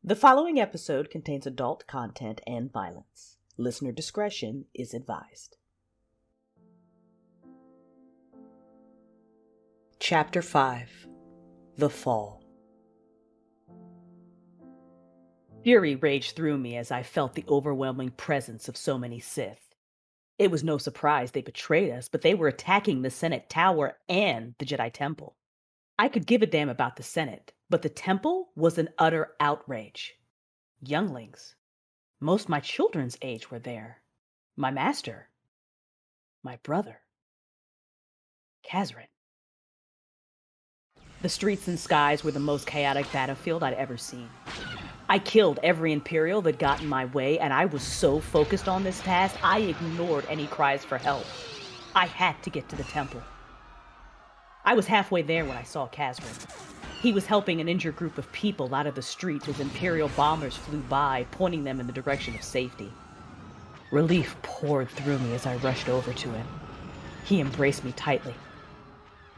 The following episode contains adult content and violence. Listener discretion is advised. Chapter 5. The Fall. Fury raged through me as I felt the overwhelming presence of so many Sith. It was no surprise they betrayed us, but they were attacking the Senate Tower and the Jedi Temple. I could give a damn about the Senate, but the Temple was an utter outrage. Younglings. Most my children's age were there. My master. My brother. Kazrin. The streets and skies were the most chaotic battlefield I'd ever seen. I killed every Imperial that got in my way, and I was so focused on this task, I ignored any cries for help. I had to get to the temple. I was halfway there when I saw Kazrin. He was helping an injured group of people out of the street as Imperial bombers flew by, pointing them in the direction of safety. Relief poured through me as I rushed over to him. He embraced me tightly.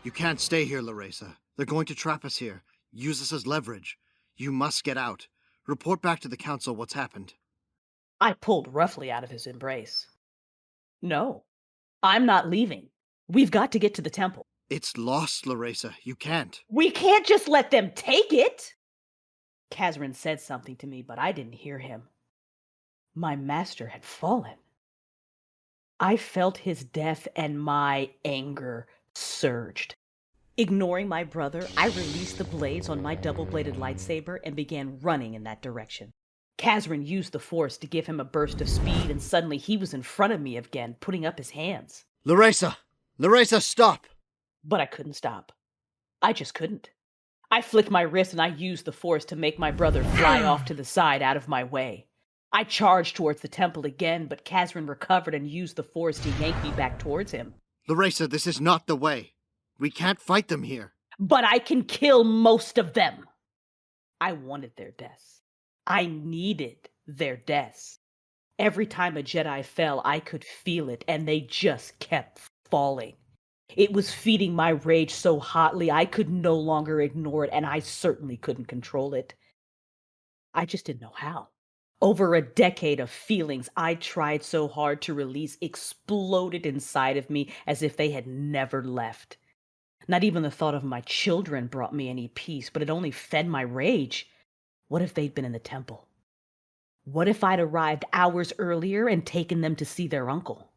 You can't stay here, Laresa. They're going to trap us here. Use us as leverage. You must get out. Report back to the council what's happened. I pulled roughly out of his embrace. No, I'm not leaving. We've got to get to the temple. It's lost, Laresa. You can't. We can't just let them take it! Kazrin said something to me, but I didn't hear him. My master had fallen. I felt his death and my anger surged. Ignoring my brother, I released the blades on my double-bladed lightsaber and began running in that direction. Kazrin used the Force to give him a burst of speed, and suddenly he was in front of me again, putting up his hands. Laresa! Laresa, stop! But I couldn't stop. I just couldn't. I flicked my wrist and I used the Force to make my brother fly off to the side out of my way. I charged towards the temple again, but Kazrin recovered and used the Force to yank me back towards him. Laresa, this is not the way. We can't fight them here. But I can kill most of them. I wanted their deaths. I needed their deaths. Every time a Jedi fell, I could feel it, and they just kept falling. It was feeding my rage so hotly I could no longer ignore it, and I certainly couldn't control it. I just didn't know how. Over a decade of feelings I tried so hard to release exploded inside of me as if they had never left. Not even the thought of my children brought me any peace, but it only fed my rage. What if they'd been in the temple? What if I'd arrived hours earlier and taken them to see their uncle?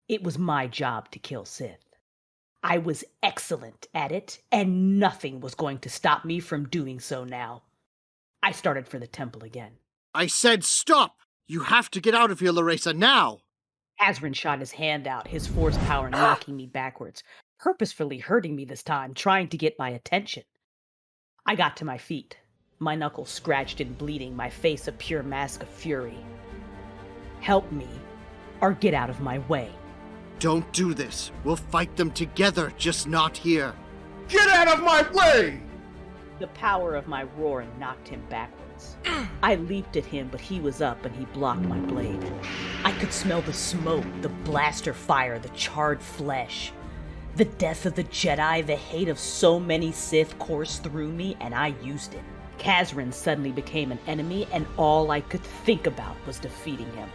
It was my job to kill Sith. I was excellent at it, and nothing was going to stop me from doing so now. I started for the temple again. I said stop! You have to get out of here, Laresa, now! Kazrin shot his hand out, his Force power knocking me backwards, purposefully hurting me this time, trying to get my attention. I got to my feet, my knuckles scratched and bleeding, my face a pure mask of fury. Help me, or get out of my way. Don't do this. We'll fight them together, just not here. Get out of my way! The power of my roar knocked him backwards. I leaped at him, but he was up and he blocked my blade. I could smell the smoke, the blaster fire, the charred flesh. The death of the Jedi, the hate of so many Sith coursed through me, and I used it. Kazrin suddenly became an enemy, and all I could think about was defeating him.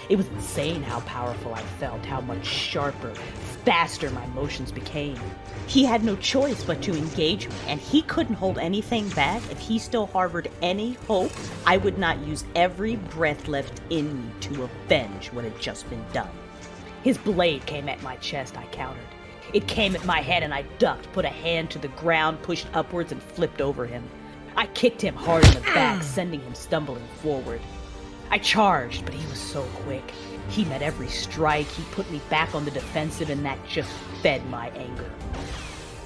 It was insane how powerful I felt, how much sharper, faster my motions became. He had no choice but to engage me, and he couldn't hold anything back. If he still harbored any hope, I would not use every breath left in me to avenge what had just been done. His blade came at my chest, I countered. It came at my head and I ducked, put a hand to the ground, pushed upwards and flipped over him. I kicked him hard in the back, sending him stumbling forward. I charged, but he was so quick. He met every strike, he put me back on the defensive, and that just fed my anger.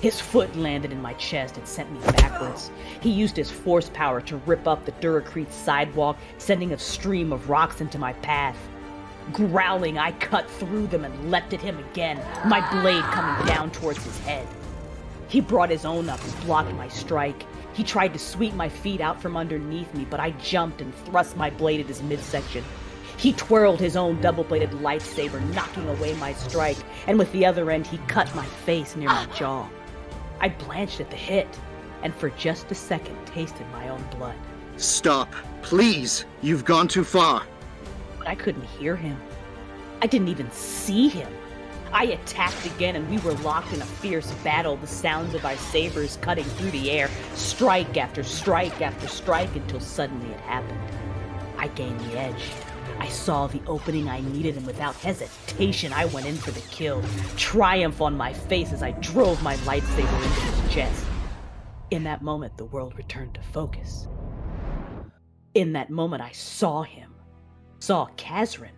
His foot landed in my chest and sent me backwards. He used his Force power to rip up the Duracrete sidewalk, sending a stream of rocks into my path. Growling, I cut through them and leapt at him again, my blade coming down towards his head. He brought his own up and blocked my strike. He tried to sweep my feet out from underneath me, but I jumped and thrust my blade at his midsection. He twirled his own double-bladed lightsaber, knocking away my strike, and with the other end he cut my face near my jaw. I blanched at the hit, and for just a second tasted my own blood. Stop. Please. You've gone too far. But I couldn't hear him. I didn't even see him. I attacked again, and we were locked in a fierce battle, the sounds of our sabers cutting through the air, strike after strike after strike, until suddenly it happened. I gained the edge. I saw the opening I needed, and without hesitation, I went in for the kill, triumph on my face as I drove my lightsaber into his chest. In that moment, the world returned to focus. In that moment, I saw him. Saw Kazrin.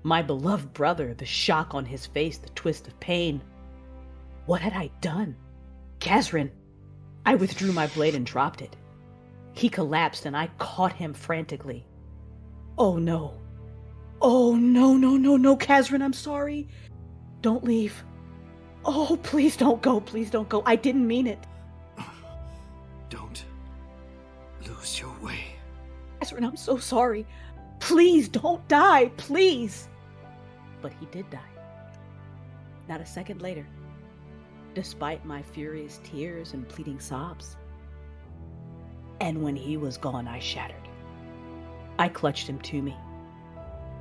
My beloved brother, the shock on his face, the twist of pain. What had I done? Kazrin! I withdrew my blade and dropped it. He collapsed, and I caught him frantically. Oh no. Oh no, no, no, no, Kazrin, I'm sorry. Don't leave. Oh, please don't go, please don't go. I didn't mean it. Don't lose your way. Kazrin, I'm so sorry. Please don't die, please. But he did die. Not a second later, despite my furious tears and pleading sobs. And when he was gone, I shattered. I clutched him to me.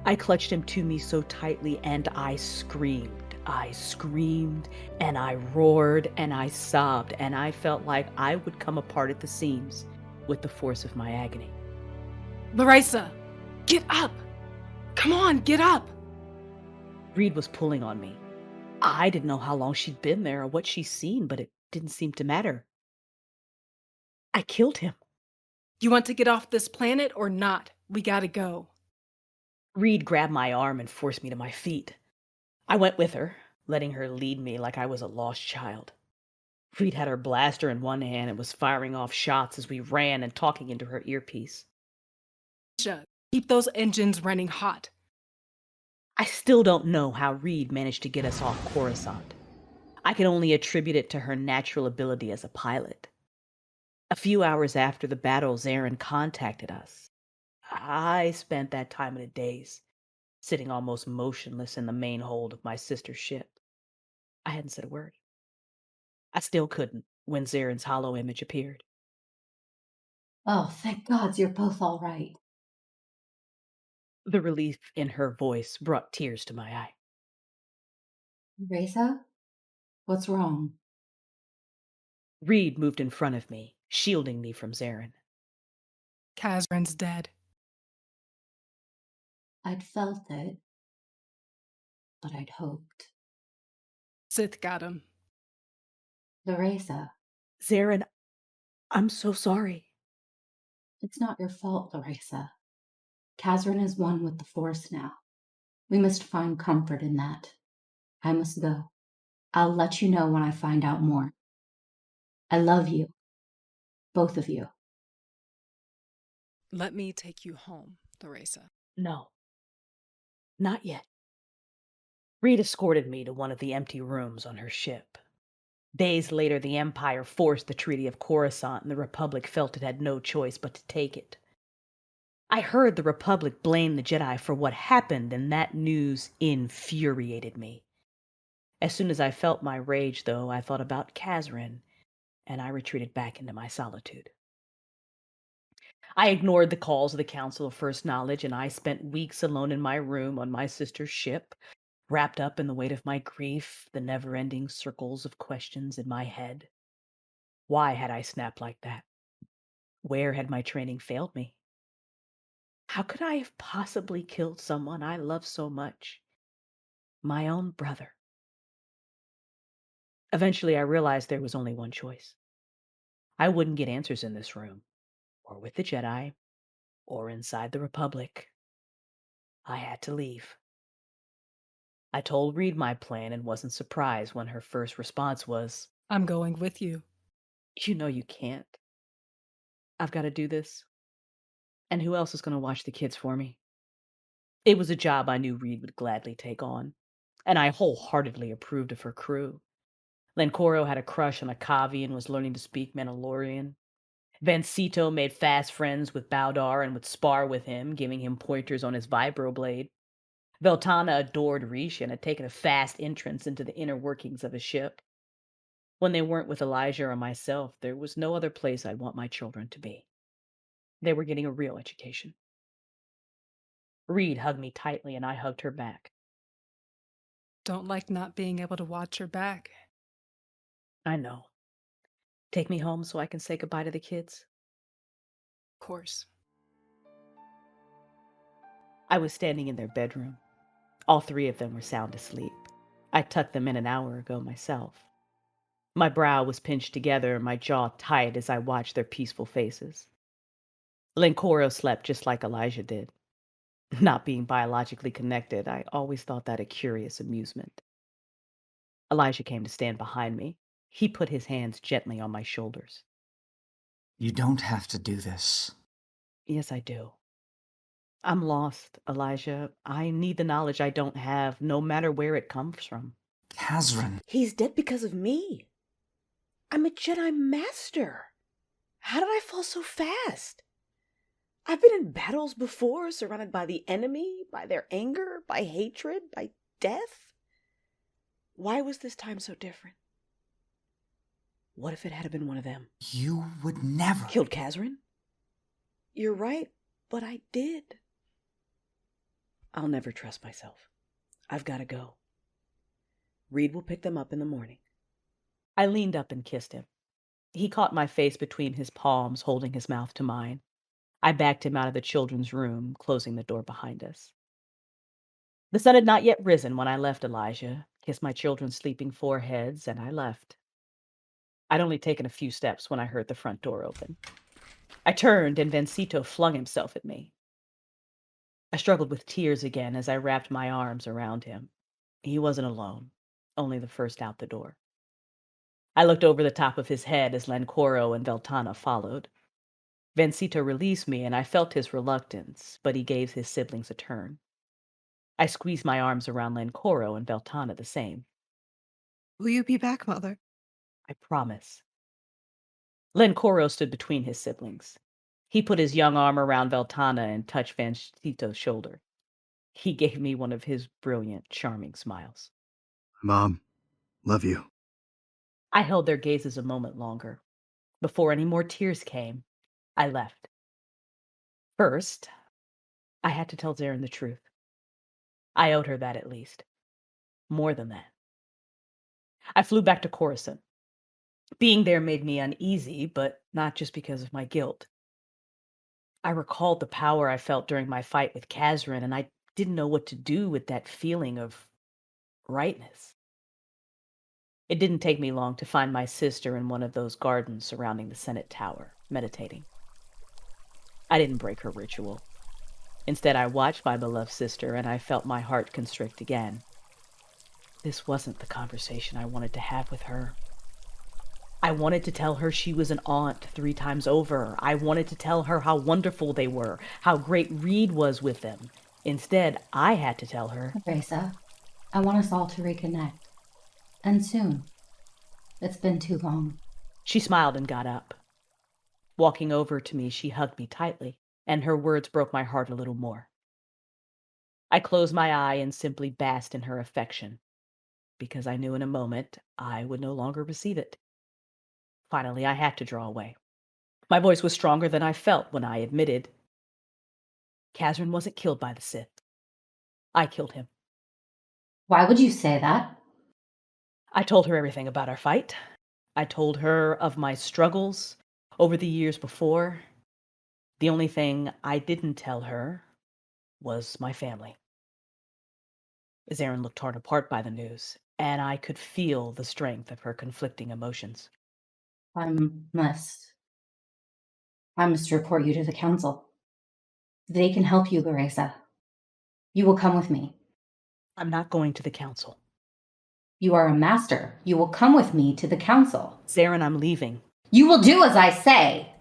I clutched him to me so tightly, and I screamed. I screamed, and I roared, and I sobbed, and I felt like I would come apart at the seams with the force of my agony. Laresa, get up! Come on, get up! Reed was pulling on me. I didn't know how long she'd been there or what she'd seen, but it didn't seem to matter. I killed him. You want to get off this planet or not? We gotta go. Reed grabbed my arm and forced me to my feet. I went with her, letting her lead me like I was a lost child. Reed had her blaster in one hand and was firing off shots as we ran and talking into her earpiece. Keep those engines running hot. I still don't know how Reed managed to get us off Coruscant. I can only attribute it to her natural ability as a pilot. A few hours after the battle, Zarin contacted us. I spent that time in a daze, sitting almost motionless in the main hold of my sister's ship. I hadn't said a word. I still couldn't when Zarin's hollow image appeared. Oh, thank God you're both all right. The relief in her voice brought tears to my eye. Reicher? What's wrong? Reed moved in front of me, shielding me from Zarin. Kazrin's dead. I'd felt it, but I'd hoped. Sith got him. Laresa. Zarin, I'm so sorry. It's not your fault, Laresa. Kazrin is one with the Force now. We must find comfort in that. I must go. I'll let you know when I find out more. I love you. Both of you. Let me take you home, Laresa. No. Not yet. Reed escorted me to one of the empty rooms on her ship. Days later, the Empire forced the Treaty of Coruscant, and the Republic felt it had no choice but to take it. I heard the Republic blame the Jedi for what happened, and that news infuriated me. As soon as I felt my rage, though, I thought about Kazrin, and I retreated back into my solitude. I ignored the calls of the Council of First Knowledge, and I spent weeks alone in my room on my sister's ship, wrapped up in the weight of my grief, the never-ending circles of questions in my head. Why had I snapped like that? Where had my training failed me? How could I have possibly killed someone I love so much? My own brother. Eventually, I realized there was only one choice. I wouldn't get answers in this room, or with the Jedi, or inside the Republic. I had to leave. I told Reed my plan and wasn't surprised when her first response was, I'm going with you. You know you can't. I've got to do this. And who else is going to watch the kids for me? It was a job I knew Reed would gladly take on, and I wholeheartedly approved of her crew. Lencoro had a crush on a Kavi and was learning to speak Mandalorian. Vancito made fast friends with Baudar and would spar with him, giving him pointers on his vibroblade. Veltana adored Reicher and had taken a fast entrance into the inner workings of his ship. When they weren't with Elijah or myself, there was no other place I'd want my children to be. They were getting a real education. Reed hugged me tightly, and I hugged her back. Don't like not being able to watch her back. I know. Take me home so I can say goodbye to the kids? Of course. I was standing in their bedroom. All three of them were sound asleep. I tucked them in an hour ago myself. My brow was pinched together and my jaw tight as I watched their peaceful faces. Lencoro slept just like Elijah did. Not being biologically connected, I always thought that a curious amusement. Elijah came to stand behind me. He put his hands gently on my shoulders. You don't have to do this. Yes, I do. I'm lost, Elijah. I need the knowledge I don't have, no matter where it comes from. Kazran. He's dead because of me. I'm a Jedi Master. How did I fall so fast? I've been in battles before, surrounded by the enemy, by their anger, by hatred, by death. Why was this time so different? What if it had been one of them? You would never. Killed Kazran? You're right, but I did. I'll never trust myself. I've got to go. Reed will pick them up in the morning. I leaned up and kissed him. He caught my face between his palms, holding his mouth to mine. I backed him out of the children's room, closing the door behind us. The sun had not yet risen when I left Elijah, kissed my children's sleeping foreheads, and I left. I'd only taken a few steps when I heard the front door open. I turned, and Vencito flung himself at me. I struggled with tears again as I wrapped my arms around him. He wasn't alone, only the first out the door. I looked over the top of his head as Lencoro and Veltana followed. Vencito released me, and I felt his reluctance, but he gave his siblings a turn. I squeezed my arms around Lencoro and Veltana the same. Will you be back, Mother? I promise. Lencoro stood between his siblings. He put his young arm around Veltana and touched Vencito's shoulder. He gave me one of his brilliant, charming smiles. Mom, love you. I held their gazes a moment longer. Before any more tears came, I left. First, I had to tell Zarin the truth. I owed her that at least. More than that. I flew back to Coruscant. Being there made me uneasy, but not just because of my guilt. I recalled the power I felt during my fight with Kazran, and I didn't know what to do with that feeling of rightness. It didn't take me long to find my sister in one of those gardens surrounding the Senate Tower, meditating. I didn't break her ritual. Instead, I watched my beloved sister, and I felt my heart constrict again. This wasn't the conversation I wanted to have with her. I wanted to tell her she was an aunt 3 times over. I wanted to tell her how wonderful they were, how great Reed was with them. Instead, I had to tell her... Laresa, I want us all to reconnect. And soon. It's been too long. She smiled and got up. Walking over to me, she hugged me tightly, and her words broke my heart a little more. I closed my eye and simply basked in her affection, because I knew in a moment I would no longer receive it. Finally, I had to draw away. My voice was stronger than I felt when I admitted, Kazran wasn't killed by the Sith. I killed him. Why would you say that? I told her everything about our fight. I told her of my struggles over the years before. The only thing I didn't tell her was my family. Zarin looked torn apart by the news, and I could feel the strength of her conflicting emotions. I must report you to the council. They can help you, Laresa. You will come with me. I'm not going to the council. You are a master. You will come with me to the council. Zarin, I'm leaving. You will do as I say.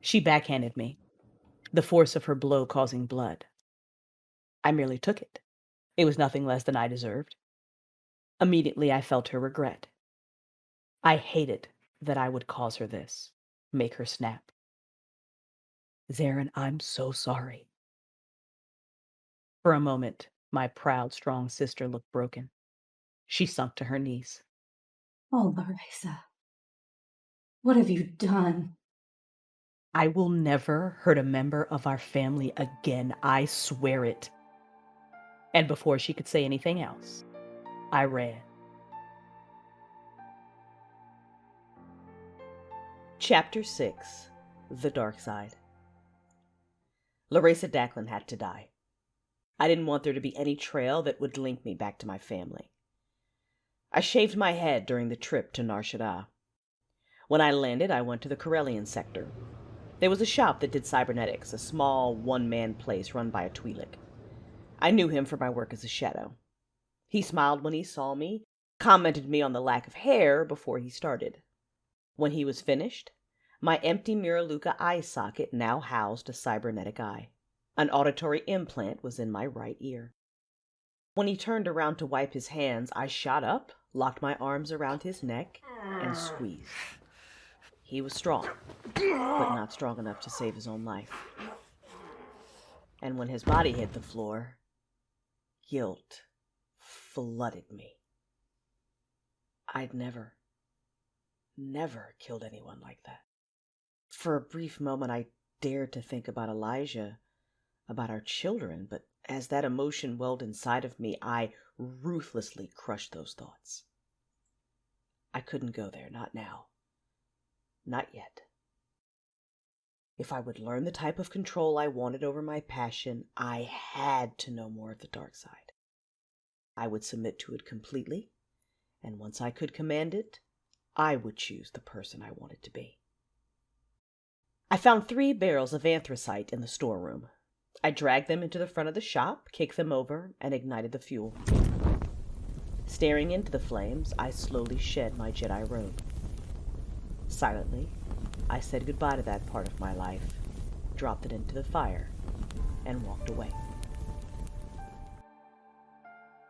She backhanded me, the force of her blow causing blood. I merely took it. It was nothing less than I deserved. Immediately, I felt her regret. I hated that I would cause her this, make her snap. Zarin, I'm so sorry. For a moment, my proud, strong sister looked broken. She sunk to her knees. Oh, Laresa. What have you done? I will never hurt a member of our family again, I swear it. And before she could say anything else, I ran. Chapter 6. The Dark Side. Laresa Daklan had to die. I didn't want there to be any trail that would link me back to my family. I shaved my head during the trip to Nar Shaddaa. When I landed, I went to the Corellian sector. There was a shop that did cybernetics, a small one-man place run by a Twi'lek. I knew him for my work as a shadow. He smiled when he saw me, commented me on the lack of hair before he started. When he was finished, my empty Miraluka eye socket now housed a cybernetic eye. An auditory implant was in my right ear. When he turned around to wipe his hands, I shot up, locked my arms around his neck, and squeezed. He was strong, but not strong enough to save his own life. And when his body hit the floor, guilt flooded me. I'd never killed anyone like that. For a brief moment, I dared to think about Elijah, about our children, but as that emotion welled inside of me, I ruthlessly crushed those thoughts. I couldn't go there, not now. Not yet. If I would learn the type of control I wanted over my passion, I had to know more of the dark side. I would submit to it completely, and once I could command it, I would choose the person I wanted to be. I found 3 barrels of anthracite in the storeroom. I dragged them into the front of the shop, kicked them over, and ignited the fuel. Staring into the flames, I slowly shed my Jedi robe. Silently, I said goodbye to that part of my life, dropped it into the fire, and walked away.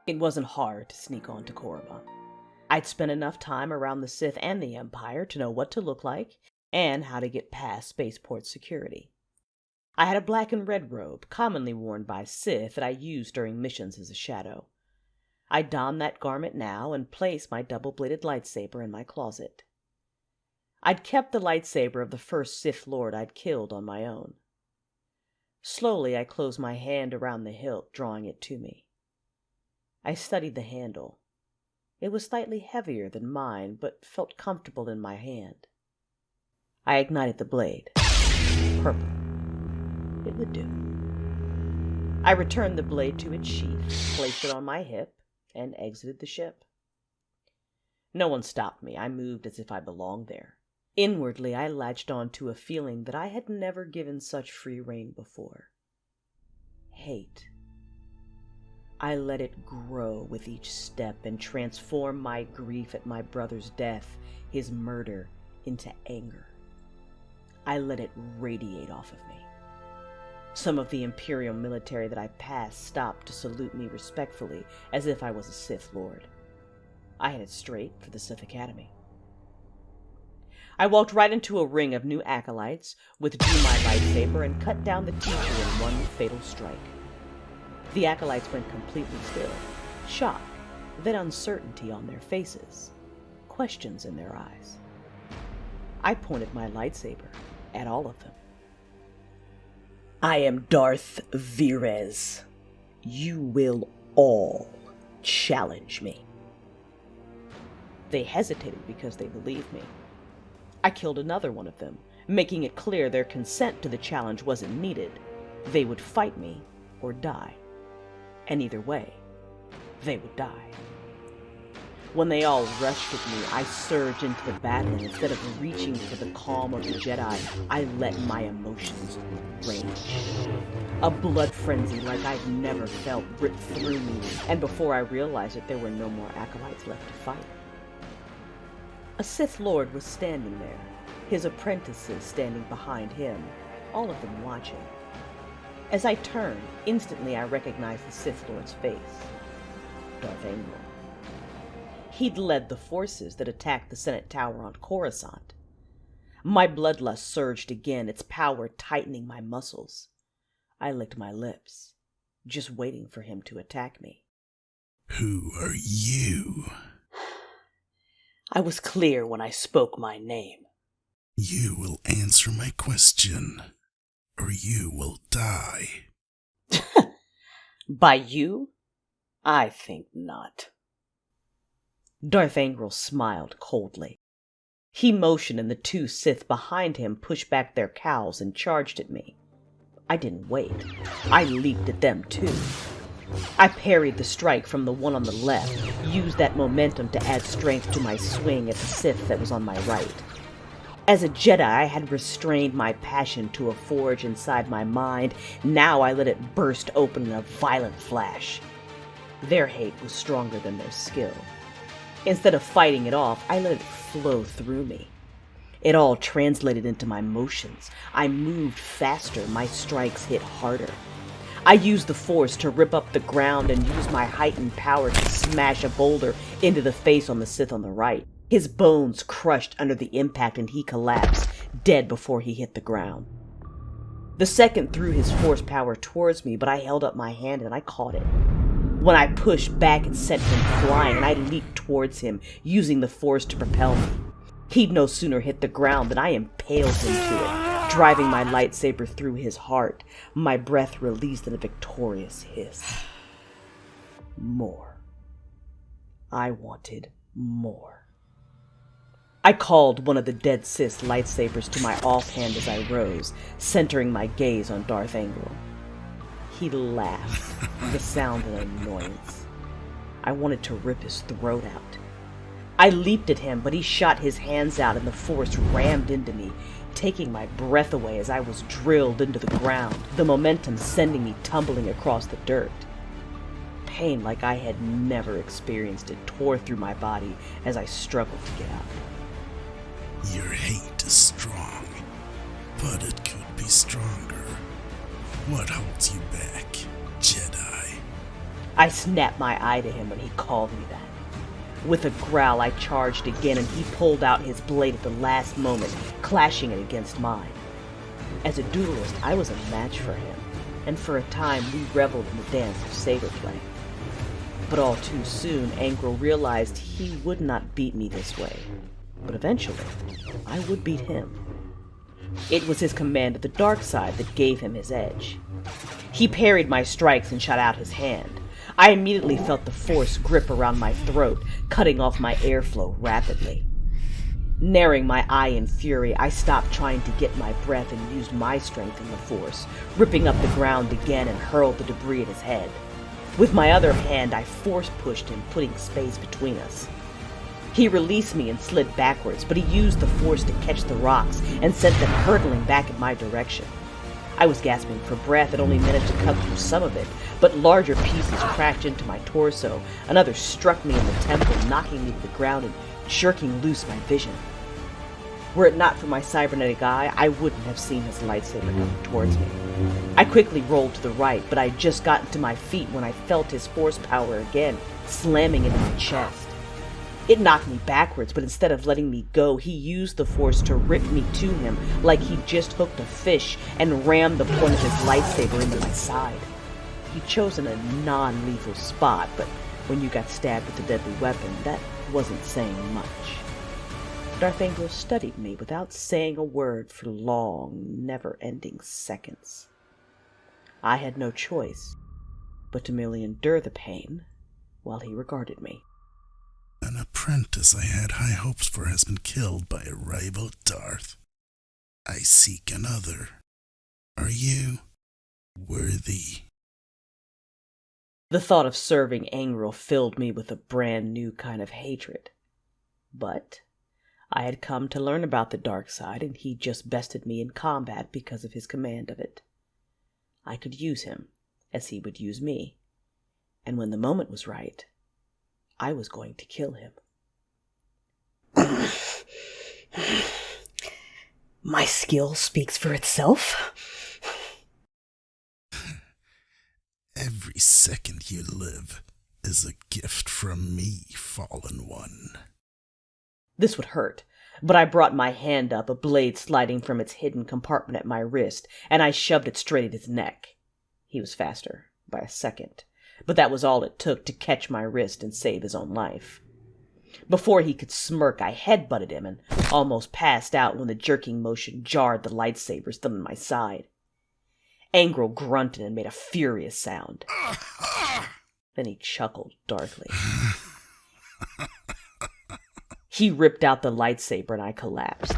It wasn't hard to sneak onto Koreman. I'd spent enough time around the Sith and the Empire to know what to look like and how to get past spaceport security. I had a black and red robe, commonly worn by Sith, that I used during missions as a shadow. I donned that garment now and placed my double-bladed lightsaber in my closet. I'd kept the lightsaber of the first Sith Lord I'd killed on my own. Slowly, I closed my hand around the hilt, drawing it to me. I studied the handle. It was slightly heavier than mine, but felt comfortable in my hand. I ignited the blade. Purple. It would do. I returned the blade to its sheath, placed it on my hip, and exited the ship. No one stopped me. I moved as if I belonged there. Inwardly, I latched on to a feeling that I had never given such free rein before. Hate. I let it grow with each step and transform my grief at my brother's death, his murder, into anger. I let it radiate off of me. Some of the Imperial military that I passed stopped to salute me respectfully, as if I was a Sith Lord. I headed straight for the Sith Academy. I walked right into a ring of new acolytes, withdrew my lightsaber, and cut down the teacher in one fatal strike. The acolytes went completely still, shock, then uncertainty on their faces, questions in their eyes. I pointed my lightsaber at all of them. I am Darth Virez. You will all challenge me. They hesitated because they believed me. I killed another one of them, making it clear their consent to the challenge wasn't needed. They would fight me or die. And either way, they would die. When they all rushed at me, I surged into the battle, and instead of reaching for the calm of the Jedi, I let my emotions rage. A blood frenzy like I'd never felt ripped through me, and before I realized it, there were no more acolytes left to fight. A Sith Lord was standing there, his apprentices standing behind him, all of them watching. As I turned, instantly I recognized the Sith Lord's face. Darth Angel. He'd led the forces that attacked the Senate Tower on Coruscant. My bloodlust surged again, its power tightening my muscles. I licked my lips, just waiting for him to attack me. Who are you? I was clear when I spoke my name. You will answer my question, or you will die. By you? I think not. Darth Angral smiled coldly. He motioned, and the two Sith behind him pushed back their cowls and charged at me. I didn't wait. I leaped at them, too. I parried the strike from the one on the left, used that momentum to add strength to my swing at the Sith that was on my right. As a Jedi, I had restrained my passion to a forge inside my mind. Now I let it burst open in a violent flash. Their hate was stronger than their skill. Instead of fighting it off, I let it flow through me. It all translated into my motions. I moved faster, my strikes hit harder. I used the force to rip up the ground and use my heightened power to smash a boulder into the face on the Sith on the right. His bones crushed under the impact and he collapsed, dead before he hit the ground. The second threw his force power towards me, but I held up my hand and I caught it. When I pushed back, it sent him flying, and I leaped towards him, using the force to propel me. He'd no sooner hit the ground than I impaled him to it, driving my lightsaber through his heart, my breath released in a victorious hiss. More. I wanted more. I called one of the dead Sith's lightsabers to my offhand as I rose, centering my gaze on Darth Angral. He laughed, the sound of annoyance. I wanted to rip his throat out. I leaped at him, but he shot his hands out and the force rammed into me, taking my breath away as I was drilled into the ground, the momentum sending me tumbling across the dirt. Pain like I had never experienced it tore through my body as I struggled to get up. Your hate is strong, but it could be stronger. What holds you back, Jedi? I snapped my eye to him when he called me that. With a growl, I charged again, and he pulled out his blade at the last moment, clashing it against mine. As a duelist, I was a match for him, and for a time we reveled in the dance of saber play. But all too soon, Angral realized he would not beat me this way. But eventually, I would beat him. It was his command of the dark side that gave him his edge. He parried my strikes and shot out his hand. I immediately felt the force grip around my throat, cutting off my airflow rapidly. Narrowing my eye in fury, I stopped trying to get my breath and used my strength in the force, ripping up the ground again and hurled the debris at his head. With my other hand, I force pushed him, putting space between us. He released me and slid backwards, but he used the force to catch the rocks and sent them hurtling back in my direction. I was gasping for breath and only managed to cut through some of it, but larger pieces crashed into my torso. Another struck me in the temple, knocking me to the ground and jerking loose my vision. Were it not for my cybernetic eye, I wouldn't have seen his lightsaber coming towards me. I quickly rolled to the right, but I had just gotten to my feet when I felt his force power again, slamming into my chest. It knocked me backwards, but instead of letting me go, he used the force to rip me to him like he'd just hooked a fish and rammed the point of his lightsaber into my side. He'd chosen a non-lethal spot, but when you got stabbed with a deadly weapon, that wasn't saying much. Darth Angral studied me without saying a word for long, never-ending seconds. I had no choice but to merely endure the pain while he regarded me. An apprentice I had high hopes for has been killed by a rival Darth. I seek another. Are you worthy? The thought of serving Angral filled me with a brand new kind of hatred. But I had come to learn about the dark side, and he just bested me in combat because of his command of it. I could use him as he would use me, and when the moment was right, I was going to kill him. My skill speaks for itself. Every second you live is a gift from me, fallen one. This would hurt, but I brought my hand up, a blade sliding from its hidden compartment at my wrist, and I shoved it straight at his neck. He was faster, by a second, but that was all it took to catch my wrist and save his own life. Before he could smirk, I headbutted him and almost passed out when the jerking motion jarred the lightsaber still in my side. Angro grunted and made a furious sound. Then he chuckled darkly. He ripped out the lightsaber and I collapsed.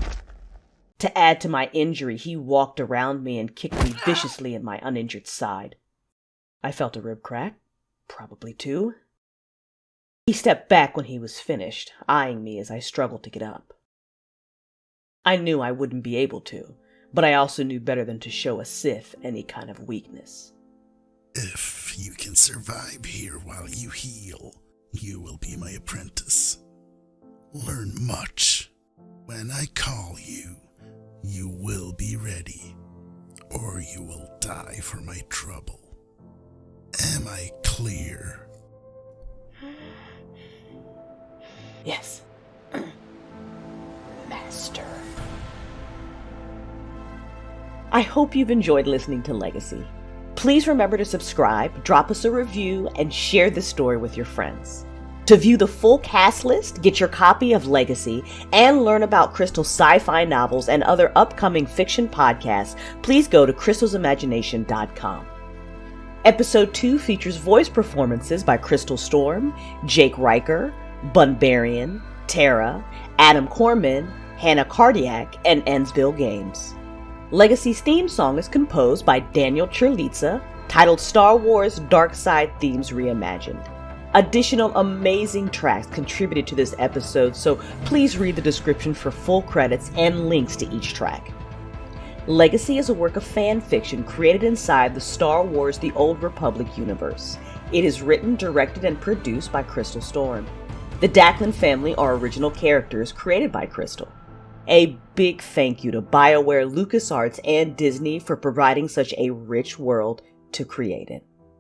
To add to my injury, he walked around me and kicked me viciously in my uninjured side. I felt a rib crack, probably two. He stepped back when he was finished, eyeing me as I struggled to get up. I knew I wouldn't be able to, but I also knew better than to show a Sith any kind of weakness. If you can survive here while you heal, you will be my apprentice. Learn much. When I call you, you will be ready, or you will die for my trouble. Am I clear? Yes. Master. I hope you've enjoyed listening to Legacy. Please remember to subscribe, drop us a review, and share this story with your friends. To view the full cast list, get your copy of Legacy, and learn about Crystal's sci-fi novels and other upcoming fiction podcasts, please go to crystalsimagination.com. Episode 2 features voice performances by Crystal Storm, Jake Reicher, Bunbarian, Tarrah, Adam Koreman, Hannah Cardeilhac, and Endsville Games. Legacy's theme song is composed by Daniel Cirulizza, titled Star Wars Dark Side Themes Reimagined. Additional amazing tracks contributed to this episode, so please read the description for full credits and links to each track. Legacy is a work of fan fiction created inside the Star Wars The Old Republic universe. It is written, directed, and produced by Crystal Storm. The Daklan family are original characters created by Crystal. A big thank you to BioWare, LucasArts, and Disney for providing such a rich world to create it.